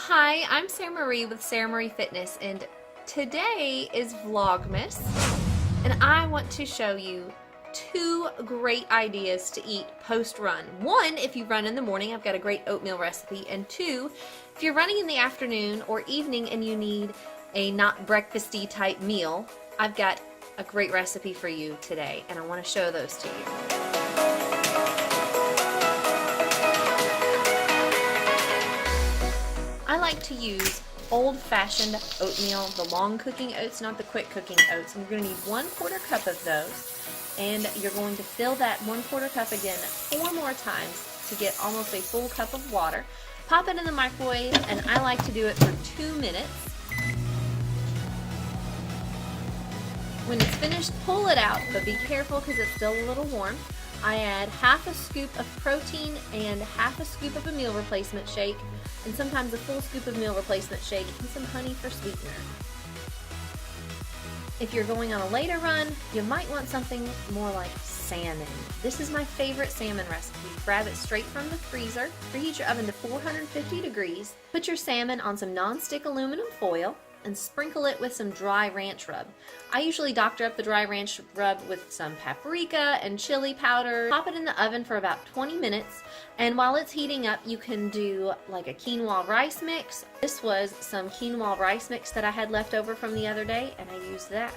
Hi, I'm Sarah Marie with Sarah Marie Fitness, and today is Vlogmas, and I want to show you two great ideas to eat post-run. One, if you run in the morning, I've got a great oatmeal recipe, and two, if you're running in the afternoon or evening and you need a not breakfasty type meal, I've got a great recipe for you today, and I want to show those to you. I like to use old-fashioned oatmeal, the long cooking oats, not the quick cooking oats. And you're going to need 1/4 cup of those, and you're going to fill that 1/4 cup again 4 more times to get almost a full cup of water. Pop it in the microwave, and I like to do it for 2 minutes. When it's finished, pull it out, but be careful because it's still a little warm. I add half a scoop of protein and half a scoop of a meal replacement shake, and sometimes a full scoop of meal replacement shake, and some honey for sweetener. If you're going on a later run, you might want something more like salmon. This is my favorite salmon recipe. Grab it straight from the freezer, preheat your oven to 450 degrees, put your salmon on some non-stick aluminum foil, and sprinkle it with some dry ranch rub. I usually doctor up the dry ranch rub with some paprika and chili powder. Pop it in the oven for about 20 minutes, and while it's heating up, you can do like a quinoa rice mix. This was some quinoa rice mix that I had left over from the other day, and I used that.